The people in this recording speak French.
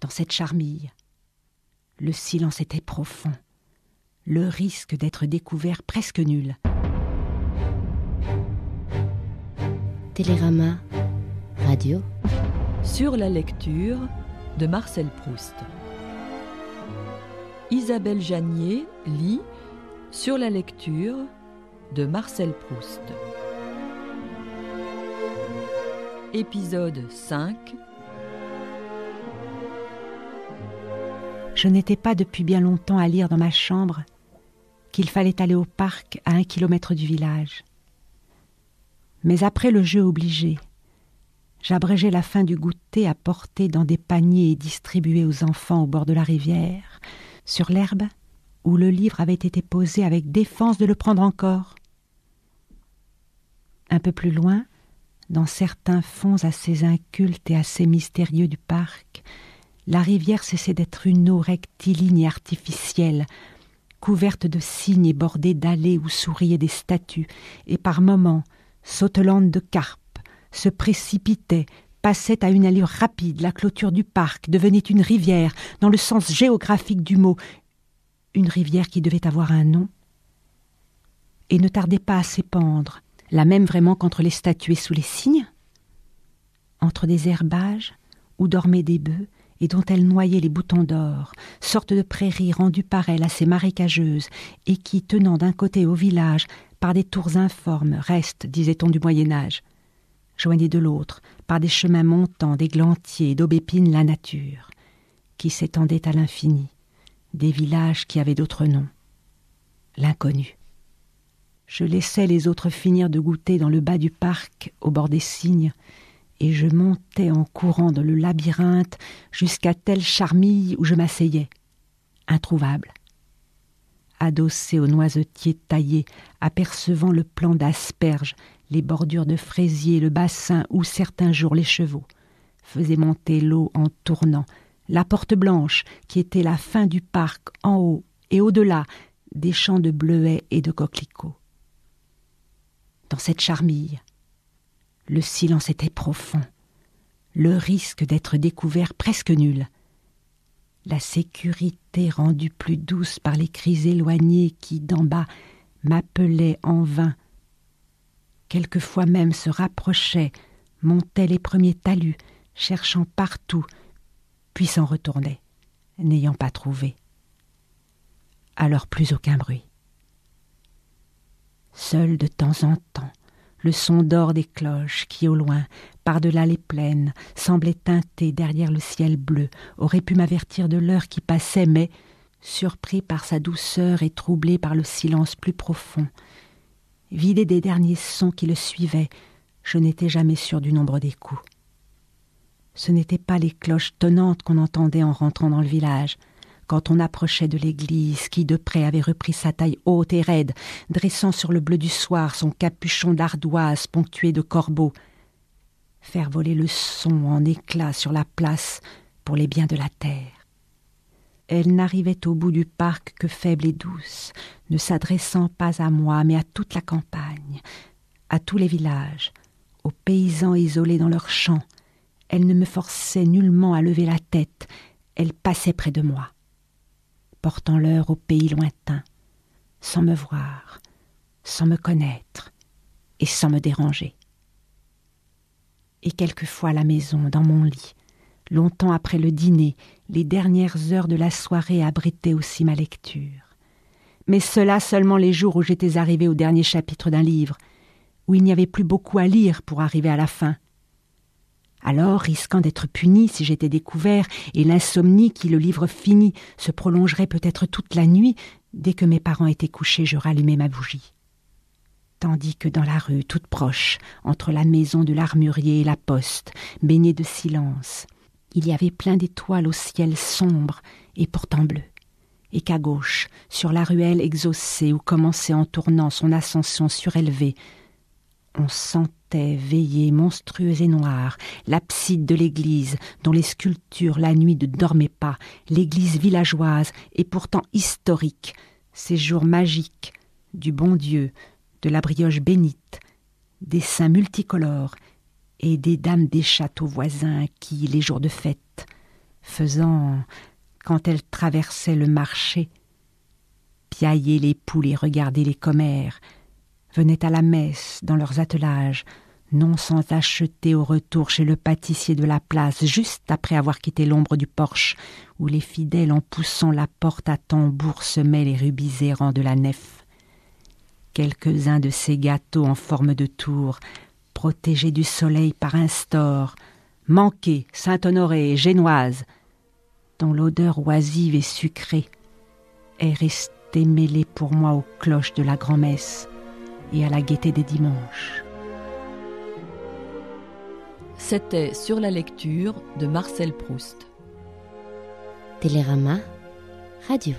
Dans cette charmille, le silence était profond, le risque d'être découvert presque nul. Télérama Radio. Sur la lecture de Marcel Proust. Isabelle Janier lit Sur la lecture de Marcel Proust. Épisode 5. Je n'étais pas depuis bien longtemps à lire dans ma chambre qu'il fallait aller au parc à 1 kilomètre du village. Mais après le jeu obligé, j'abrégeais la fin du goûter à porter dans des paniers et distribuer aux enfants au bord de la rivière, sur l'herbe où le livre avait été posé avec défense de le prendre encore. Un peu plus loin, dans certains fonds assez incultes et assez mystérieux du parc, la rivière cessait d'être une eau rectiligne et artificielle, couverte de cygnes et bordée d'allées où souriaient des statues, et par moments, sautelantes de carpes, se précipitait, passait à une allure rapide, la clôture du parc devenait une rivière, dans le sens géographique du mot, une rivière qui devait avoir un nom, et ne tardait pas à s'épandre, la même vraiment qu'entre les statues et sous les cygnes, entre des herbages où dormaient des bœufs, et dont elle noyait les boutons d'or, sorte de prairie rendue par elle assez marécageuse, et qui, tenant d'un côté au village, par des tours informes, reste, disait-on, du Moyen-Âge, joignait de l'autre, par des chemins montants, d'églantiers, d'aubépines, la nature, qui s'étendait à l'infini, des villages qui avaient d'autres noms, l'inconnu. Je laissais les autres finir de goûter dans le bas du parc, au bord des cygnes, et je montais en courant dans le labyrinthe jusqu'à telle charmille où je m'asseyais, introuvable. Adossé aux noisetiers taillés, apercevant le plan d'asperges, les bordures de fraisiers, le bassin où certains jours les chevaux faisaient monter l'eau en tournant, la porte blanche qui était la fin du parc en haut et au-delà des champs de bleuets et de coquelicots. Dans cette charmille, le silence était profond, le risque d'être découvert presque nul. La sécurité rendue plus douce par les cris éloignés qui, d'en bas, m'appelaient en vain. Quelquefois même se rapprochaient, montaient les premiers talus, cherchant partout, puis s'en retournaient, n'ayant pas trouvé. Alors plus aucun bruit. Seul de temps en temps, le son d'or des cloches qui, au loin, par-delà les plaines, semblait teinter derrière le ciel bleu, aurait pu m'avertir de l'heure qui passait, mais, surpris par sa douceur et troublé par le silence plus profond, vidé des derniers sons qui le suivaient, je n'étais jamais sûr du nombre des coups. Ce n'étaient pas les cloches tonnantes qu'on entendait en rentrant dans le village, quand on approchait de l'église qui de près avait repris sa taille haute et raide, dressant sur le bleu du soir son capuchon d'ardoise ponctué de corbeaux, faire voler le son en éclats sur la place pour les biens de la terre. Elle n'arrivait au bout du parc que faible et douce, ne s'adressant pas à moi, mais à toute la campagne, à tous les villages, aux paysans isolés dans leurs champs. Elle ne me forçait nullement à lever la tête, elle passait près de moi, portant l'heure au pays lointain, sans me voir, sans me connaître et sans me déranger. Et quelquefois à la maison, dans mon lit, longtemps après le dîner, les dernières heures de la soirée abritaient aussi ma lecture. Mais cela seulement les jours où j'étais arrivé au dernier chapitre d'un livre, où il n'y avait plus beaucoup à lire pour arriver à la fin. Alors, risquant d'être puni si j'étais découvert, et l'insomnie qui, le livre fini, se prolongerait peut-être toute la nuit, dès que mes parents étaient couchés, je rallumais ma bougie. Tandis que dans la rue, toute proche, entre la maison de l'armurier et la poste, baignée de silence, il y avait plein d'étoiles au ciel sombre et pourtant bleu, et qu'à gauche, sur la ruelle exhaussée où commençait en tournant son ascension surélevée, on sentait veiller monstrueuse et noire l'abside de l'église dont les sculptures la nuit ne dormaient pas, l'église villageoise et pourtant historique, ces jours magiques du bon Dieu, de la brioche bénite, des saints multicolores et des dames des châteaux voisins qui, les jours de fête, faisant, quand elle traversait le marché, piailler les poules et regarder les commères, venaient à la messe dans leurs attelages, non sans acheter au retour chez le pâtissier de la place, juste après avoir quitté l'ombre du porche, où les fidèles, en poussant la porte à tambour, semaient les rubis errants de la nef. Quelques-uns de ces gâteaux en forme de tour, protégés du soleil par un store, Manqué, Saint-Honoré et Génoise, dont l'odeur oisive et sucrée est restée mêlée pour moi aux cloches de la grand-messe et à la gaieté des dimanches. C'était Sur la lecture de Marcel Proust. Télérama Radio.